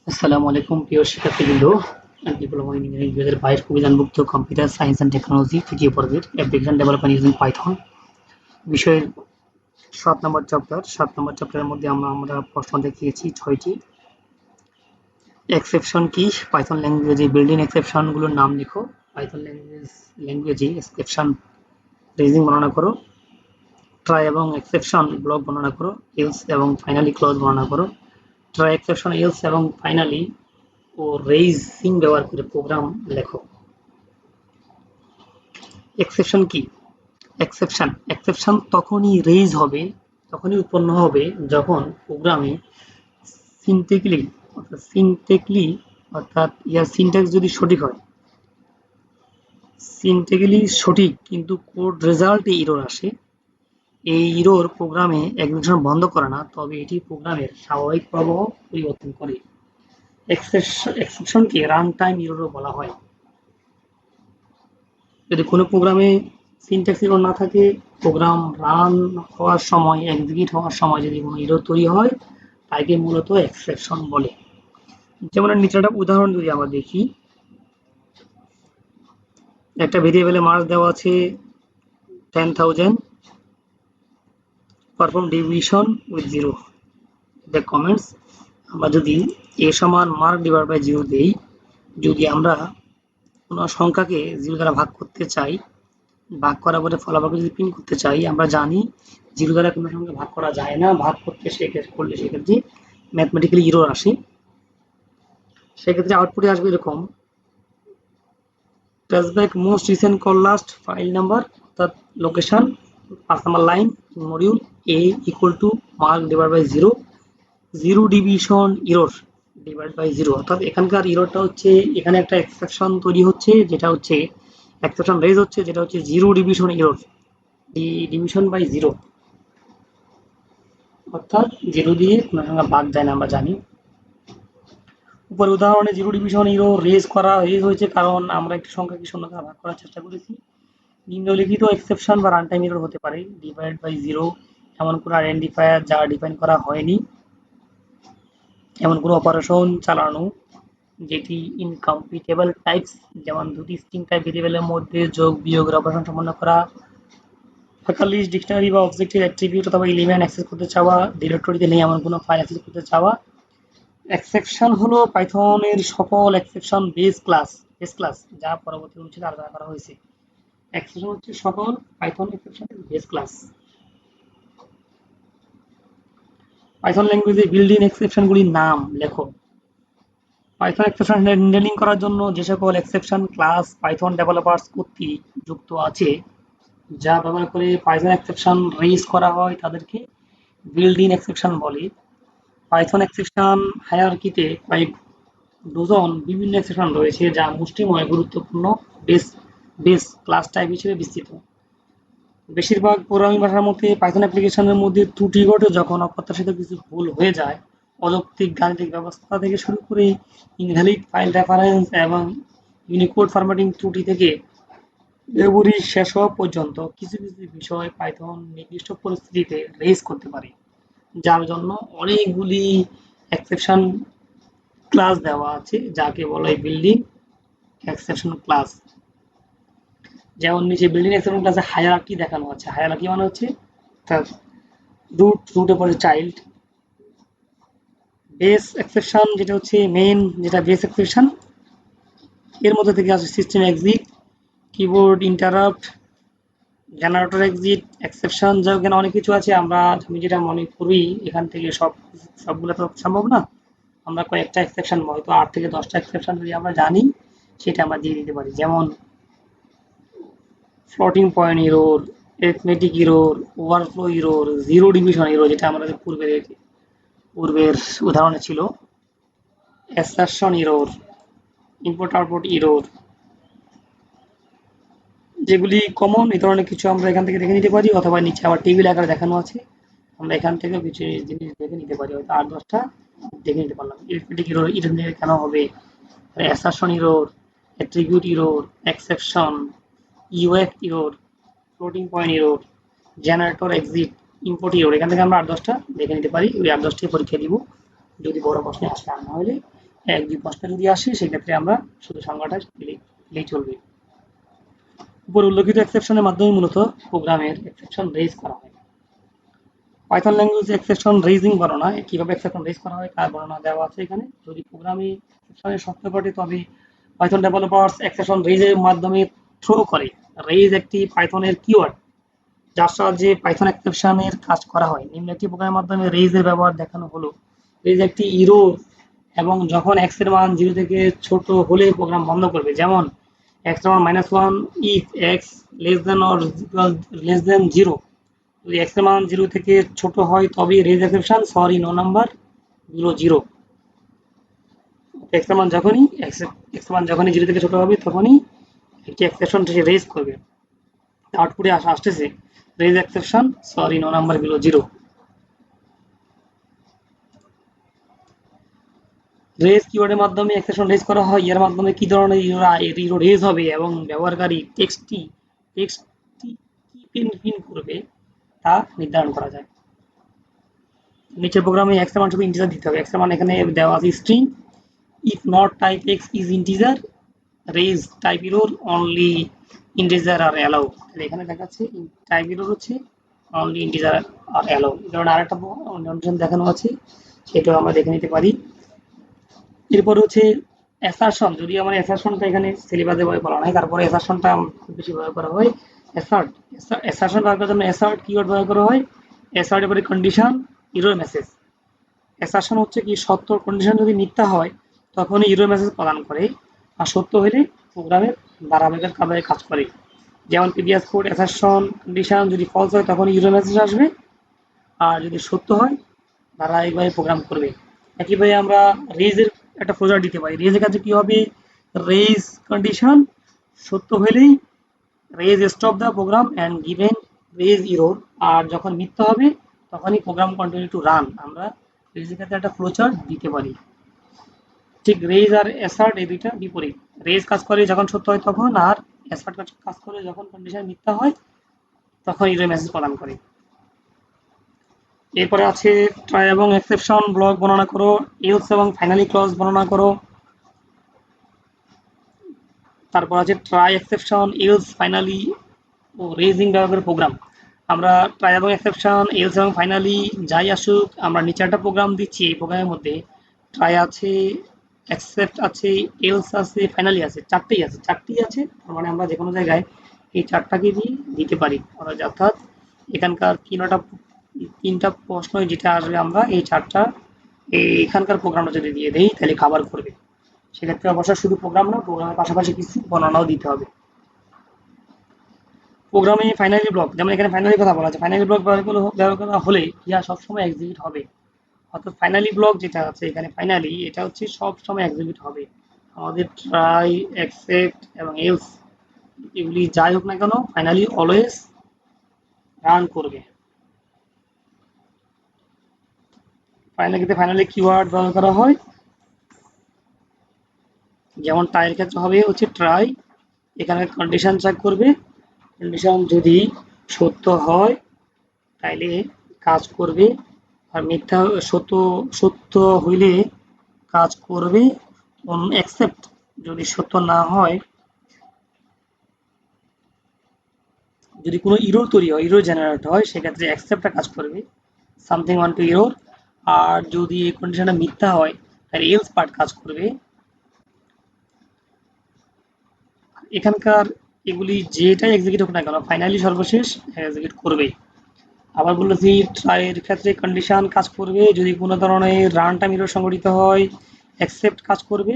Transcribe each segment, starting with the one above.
আসসালামু আলাইকুম প্রিয় শিক্ষার্থীবৃন্দ। ডিপ্লোমা ইঞ্জিনিয়ারিং 2022 অভিযানভুক্ত কম্পিউটার সায়েন্স অ্যান্ড টেকনোলজি তৃতীয় পর্বের অ্যাপ্লিকেশন ডেভেলপমেন্ট ইউজিং পাইথন বিষয়ের 7 নম্বর চ্যাপ্টারের মধ্যে আমরা প্রশ্ন দেখিয়েছি 6টি। এক্সেপশন কি? পাইথন ল্যাঙ্গুয়েজে বিল্ডিং এক্সেপশন গুলোর নাম লিখো। পাইথন ল্যাঙ্গুয়েজে এক্সেপশন রেজিং বর্ণনা করো। ট্রাই এবং এক্সেপশন ব্লক বর্ণনা করো। এলস এবং ফাইনালি ক্লজ বর্ণনা করো। ট্রাই, এক্সেপশন, এলস এবং ফাইনালি ও রেইজিং ব্যবহার করে প্রোগ্রাম লেখো। এক্সেপশন কি? এক্সেপশন তখনই রেইজ হবে, তখনই উৎপন্ন হবে যখন প্রোগ্রামে সিনট্যাক্টিক্যালি ইয়ার সিনট্যাক্স যদি সঠিক হয়, সিনট্যাক্টিক্যালি সঠিক কিন্তু কোড রেজাল্টে এরর আসে। এই এরর প্রোগ্রামে এক্সিকিউশন বন্ধ করে না, তবে এটি প্রোগ্রামের স্বাভাবিক প্রবাহ পরিবর্তন করে। এক্সেপশনকে রান টাইম এররও বলা হয়। যদি কোনো প্রোগ্রামে সিনট্যাক্স এরর না থাকে, প্রোগ্রাম রান হওয়ার সময়, এক্সিকিউট হওয়ার সময় যদি কোনো এরর তৈরি হয়, তাকে মূলত এক্সেপশন বলে। যেমন নিচে একটা উদাহরণ যদি আমরা দেখি, একটা ভেরিয়েবলে মার্কস দেওয়া আছে 10,000, perform division with 0 the comments. আমরা যদি a সমান মার্ক ডিভাইড বাই 0 দেই, যদি আমরা কোনো সংখ্যাকে 0 দ্বারা ভাগ করতে চাই, ভাগ করার পরে ফলাফলকে যদি প্রিন্ট করতে চাই, আমরা জানি 0 দ্বারা কোনো সংখ্যা ভাগ করা যায় না, ভাগ করতে সেক্ষেত্রে ম্যাথমেটিক্যালি এরর আসে। সেক্ষেত্রে আউটপুটে আসবে এরকম, traceback most recent call last file number, অর্থাৎ location 5 number line, module a equal to mark divide by 0 division error divide by 0। অর্থাৎ এখানকার এররটা হচ্ছে, এখানে একটা এক্সেপশন তৈরি হচ্ছে, যেটা হচ্ছে এক্সেপশন রেজ হচ্ছে, যেটা হচ্ছে 0 ডিভিশন এরর, ডিভিশন বাই 0, অর্থাৎ 0 দিয়ে কোনো সংখ্যা ভাগ যায় না, আমরা জানি। উপরের উদাহরণে 0 ডিভিশন এরর রেজ হয়েছে কারণ আমরা একটি সংখ্যাকে 0 দ্বারা ভাগ করার চেষ্টা করেছি। নিম্নলিখিত এক্সেপশন বা রানটাইম এরর হতে পারে: ডিভাইড বাই 0 এমন কোনো আইডেন্টিফায়ার যা ডিফাইন করা হয়নি, এমন কোনো অপারেশন চালানো যেটি ইনকম্পিটেবল টাইপস, যেমন দুটি স্ট্রিং টাইপ ভেরিয়েবলের মধ্যে যোগ বিয়োগের অপারেশন সম্পন্ন করা, ফাঁকা লিস্ট, ডিকশনারি বা অবজেক্টের অ্যাট্রিবিউট অথবা এলিমেন্ট অ্যাক্সেস করতে চাওয়া, ডিরেক্টরিতে নেই এমন কোনো ফাইল অ্যাক্সেস করতে চাওয়া। এক্সেপশন হলো পাইথনের সকল এক্সেপশন বেস ক্লাস যা পরবর্তী অনুচ্ছেদে আলোচনা করা হয়েছে। এক্সেপশন হচ্ছে সকল পাইথন এক্সেপশনের বেস ক্লাস। পাইথন ল্যাঙ্গুয়েজে বিল্ট ইন এক্সেপশনগুলির নাম লেখো। পাইথন এক্সেপশন হ্যান্ডলিং করার জন্য যে সকল এক্সেপশন ক্লাস পাইথন ডেভেলপার্স কর্তৃক যুক্ত আছে, যা ব্যবহার করে পাইথন এক্সেপশন রেইজ করা হয়, তাদেরকে বিল্ট ইন এক্সেপশন বলে। পাইথন এক্সেপশন হায়ারার্কিতে কয়েক ডজন বিভিন্ন এক্সেপশন রয়েছে, যা মুষ্টিময় গুরুত্বপূর্ণ বেস ক্লাস টাইপ হিসেবে বিস্তৃত। বেশিরভাগ প্রোগ্রামিং ভাষার মধ্যে পাইথন অ্যাপ্লিকেশনের মধ্যে ত্রুটি ঘটে যখন অপ্রত্যাশিত কিছু ভুল হয়ে যায়। অযৌক্তিক গাণিতিক ব্যবস্থা থেকে শুরু করে ইনভ্যালিড ফাইল রেফারেন্স এবং ইউনিকোড ফরম্যাটিং ত্রুটি থেকে মেমরি শেষ হওয়া পর্যন্ত কিছু কিছু বিষয় পাইথন নির্দিষ্ট পরিস্থিতিতে রেজ করতে পারে, যার জন্য অনেকগুলি এক্সেপশন ক্লাস দেওয়া আছে, যাকে বলা হয় বিল্ডিং এক্সেপশন ক্লাস। যেমন নিচে বিল্ডিং এক্সেপশন ক্লাসে হায়ারার্কি দেখানো আছে। হায়ারার্কি মানে হচ্ছে তার রুটের পরে চাইল্ড। বেস এক্সেপশন যেটা হচ্ছে মেইন, যেটা বেস এক্সেপশন, এর মধ্যে থেকে আছে system exit, keyboard interrupt, generator exit, exception, যা এখানে অনেক কিছু আছে। আমি যেটা মনে করি, এখান থেকে সবগুলো তো সম্ভব না, আমরা কয়েকটা এক্সেপশন, হয়তো 8 থেকে 10টা এক্সেপশন যদি আমরা জানি, সেটা আমরা দিয়ে দিতে পারি। যেমন floating point error, arithmetic error, overflow error, 0 division error, যেটা আমাদের পূর্বের উদাহরণে ছিল, assertion error, input output error, যেগুলি কমন। এই ধরনের কিছু আমরা এখান থেকে দেখে নিতে পারি, অথবা নিচে আবার টেবিল আকারে দেখানো আছে, আমরা এখান থেকে কিছু জিনিস দেখে নিতে পারি, হয়তো 8-10টা দেখে নিতে পারলাম। অ্যারিথমেটিক এরর কেন হবে, assertion error, attribute error, exception, UF error, floating point error, generator exit, import error, এখান থেকে আমরা 8-10টা দেখে নিতে পারি। ওই 8-10টি পরীক্ষা দিব যদি বড় প্রশ্নে আসে, আর না হলে এক দুই পাঁচটা যদি আসে সেক্ষেত্রে আমরা শুধু সংখ্যাটা দিলেই চলবে। উপর উল্লেখিত এক্সেপশনের মাধ্যমে মূলত প্রোগ্রামের এক্সেপশন রেজ করা হয়। পাইথন ল্যাঙ্গুয়েজে এক্সেপশন রেজিং বর্ণনা, কিভাবে এক্সেপশন রেজ করা হয় তার বর্ণনা দেওয়া আছে এখানে। যদি প্রোগ্রামে এক্সেপশনের সত্য ঘটে তবে পাইথন ডেভেলপার্স এক্সেপশন রেজের মাধ্যমে থ্রো করে। রেজ একটি পাইথনের কিওয়ার্ড যার সাহায্যে পাইথন এক্সেপশনের কাজ করা হয়। নিম্ন একটি প্রোগ্রামের মাধ্যমে রেজের ব্যবহার দেখানো হলো। রেজ একটি ইরোর এবং যখন x এর মান 0 থেকে ছোট হলে প্রোগ্রাম বন্ধ করবে। যেমন x এর মান -1 if x less than or equal less than 0, যদি x এর মান 0 থেকে ছোট হয় তবে raise exception sorry no number below 0। x এর মান যখনই 0 থেকে ছোট হবে তখনই একটি এক্সেপশন রেজ করবে। আউটপুটে আসতেছে raise exception sorry no number below 0। Raise কিওয়ার্ডের মাধ্যমে এক্সেপশন রেজ করা হয়। এর মাধ্যমে কি ধরনের ইরো রেজ হবে এবং ব্যবহারকারী টেক্সটটি কি প্রিন্ট করবে তা নির্ধারণ করা যায়। নিচের প্রোগ্রামে x এর মান শুধু ইন্টিজার দিতে হবে। x এর মান এখানে দেওয়া আছে string. If not type x is integer, raise type error only integer are allow. এখানে দেখাচ্ছে টাইপ ইরোর হচ্ছে অনলি ইন্টিজার আর অ্যালাউ। এই ধরনের আরেকটা কন্ডিশন দেখানো আছে, সেটাও আমরা দেখে নিতে পারি। এরপর হচ্ছে অ্যাসারশন। যদি আমার অ্যাসারশনটা এখানে সিলেবাসে বলা নাই, তারপরে অ্যাসারশনটা খুব বেশি ব্যবহার করা হয়। অ্যাসারশন ব্যবহার করার জন্য অ্যাসার্ট কিওয়ার্ড ব্যবহার করা হয়। অ্যাসার্ট এর পরে কন্ডিশন, ইরর মেসেজ। অ্যাসারশন হচ্ছে কি সত্য কন্ডিশন যদি মিথ্যা হয় তখন ইরর মেসেজ প্রদান করে, আর সত্য হলে প্রোগ্রামের ধারাবাহিকের কাজ করে। যেমন প্রিভিয়াস কোড অ্যাসারশন কন্ডিশন যদি ফলস হয় তখন ইরর মেসেজ আসবে, আর যদি সত্য হয় ধারাবাহিকভাবে প্রোগ্রাম করবে। একইভাবে আমরা রেজের একটা ফ্লোচার্ট দিতে পারি। রেজের কাছে কি হবে, রেজ কন্ডিশন সত্য হলেই raise stop the program and given raise error, আর যখন মিথ্যা হবে তখনই প্রোগ্রাম কন্টিনিউ টু রান। আমরা রেজের কাছে একটা ফ্লোচার্ট দিতে পারি। ঠিক রেজ আর অ্যাসার্ট এই দুইটা বিপরীত। রেজ কাজ করে যখন সত্য হয় তখন, আর অ্যাসার্ট কাজ করে যখন কন্ডিশন মিথ্যা হয় তখন ইরর মেসেজ প্রদান করে। এরপরে আছে ট্রাই এবং এক্সেপশন ব্লক বর্ণনা করো, এলস এবং ফাইনালি ক্লজ বর্ণনা করো। তারপর আছে ট্রাই, এক্সেপশন, এলস, ফাইনালি ও রেজিং ব্যবহার করে প্রোগ্রাম। আমরা ট্রাই এবং এক্সেপশন, এলস এবং ফাইনালি যাই আসুক, আমরা নিচে একটা প্রোগ্রাম দিচ্ছি। এই প্রোগ্রামের মধ্যে ট্রাই আছে, অ্যাকসেপ্ট আছে, এলস আছে, ফাইনালি আছে, চারটেই আছে। তার মানে আমরা যে কোনো জায়গায় এই চারটাকে দিয়ে দিতে পারি। অর্থাৎ এখানকার তিনটা প্রশ্ন যেটা আসবে আমরা এই চারটা এখানকার প্রোগ্রামটা যদি দিয়ে দেই তাহলে কভার করবে। সেক্ষেত্রে অবশ্য শুধু প্রোগ্রাম না, প্রোগ্রামের পাশাপাশি কিছু বর্ণনাও দিতে হবে। প্রোগ্রামে ফাইনালি ব্লক, যেমন এখানে ফাইনালি কথা বলা আছে, ফাইনালি ব্লক ব্যবহার করা হলে ইহা সবসময় এক্সিকিউট হবে। অর্থাৎ ফাইনালি ব্লক যেটা আছে এখানে ফাইনালি, এটা হচ্ছে সবসময় এক্সিকিউট হবে। আমাদের ট্রাই, অ্যাকসেপ্ট এবং এলস এগুলি যাই হোক না কেন ফাইনালি অলওয়েজ রান করবে। ফাইনালি কিওয়ার্ড ব্যবহার করা হয়, যেমন ট্রাইয়ের ক্ষেত্রে হবে হচ্ছে ট্রাই, এখানে কন্ডিশন চেক করবে, কন্ডিশন যদি সত্য হয় তাইলে কাজ করবে, আর মিথ্যা সত্য হইলে কাজ করবে। অ্যাকসেপ্ট যদি সত্য না হয়, যদি কোনো ইরর তৈরি হয়, ইরর জেনারেট হয়, সেক্ষেত্রে অ্যাকসেপ্টটা কাজ করবে, সামথিং ওয়ান টু ইরর। আর যদি এই কন্ডিশনটা মিথ্যা হয় তাহলে এলস পার্ট কাজ করবে। এখানকার এগুলি যেটাই এক্সিকিউট হোক না কেন ফাইনালি সর্বশেষ এক্সিকিউট করবে। আবার বলেছি ট্রাইয়ের ক্ষেত্রে কন্ডিশন কাজ করবে, যদি কোনো ধরনের রান টাইম এরর সংঘটিত হয় অ্যাকসেপ্ট কাজ করবে,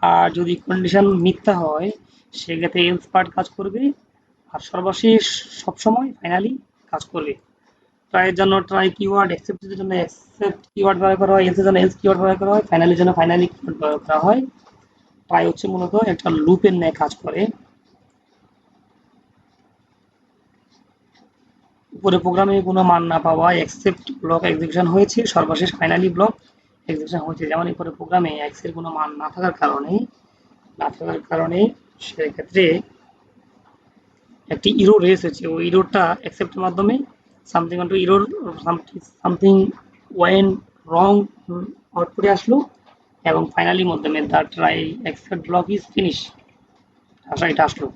আর যদি কন্ডিশন মিথ্যা হয় সেক্ষেত্রে এলস পার্ট কাজ করবে, আর সর্বশেষ সবসময় ফাইনালি কাজ করবে। ট্রাইয়ের জন্য ট্রাই কিওয়ার্ড, অ্যাকসেপ্টের জন্য অ্যাকসেপ্ট কিওয়ার্ড ব্যবহার করা হয়, এলসের জন্য এলস কিওয়ার্ড ব্যবহার করা হয়, ফাইনালির জন্য ফাইনালি কিওয়ার্ড ব্যবহার করা হয়। ট্রাই হচ্ছে মূলত একটা লুপের ন্যায় কাজ করে। উপরে প্রোগ্রামে কোনো মান না পাওয়ায় অ্যাকসেপ্ট ব্লক এক্সিকিউশন হয়েছে, সর্বশেষ ফাইনালি ব্লক এক্সিকিউশন হয়েছে। যেমন উপরে প্রোগ্রামে এক্স এর কোনো মান না থাকার কারণে সেক্ষেত্রে একটি ইরর রেজ হয়েছে, ওই ইররটা অ্যাকসেপ্টের মাধ্যমে something on to error something went wrong আউটপুটে আসলো, এবং ফাইনালি মধ্যমে the try except block is finish. এটা আসলো।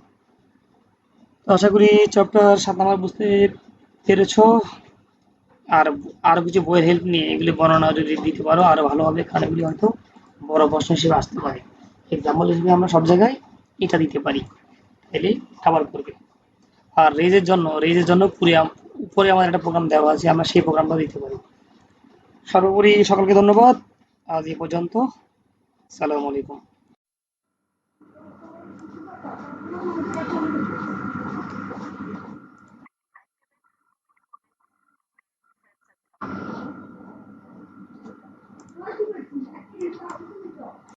তো আশা করি চ্যাপ্টার 7 নাম্বার বুঝতে পেরেছো। আর আরো কিছু বইয়ের হেল্প নিয়ে এগুলি বর্ণনা যদি দিতে পারো আরো ভালো হবে, কারণ এগুলি হয়তো বড় প্রশ্ন হিসেবে আসতে পারে। এক্সাম্পল হিসেবে আমরা সব জায়গায় এটা দিতে পারি, তাহলে কভার করবে। আর রেজের জন্য উপরে আমাদের একটা প্রোগ্রাম দেওয়া আছে, আমরা সেই প্রোগ্রামটা দিতে পারি। সর্বোপরি সকলকে ধন্যবাদ। আজ এই পর্যন্ত। সালাম আলাইকুম।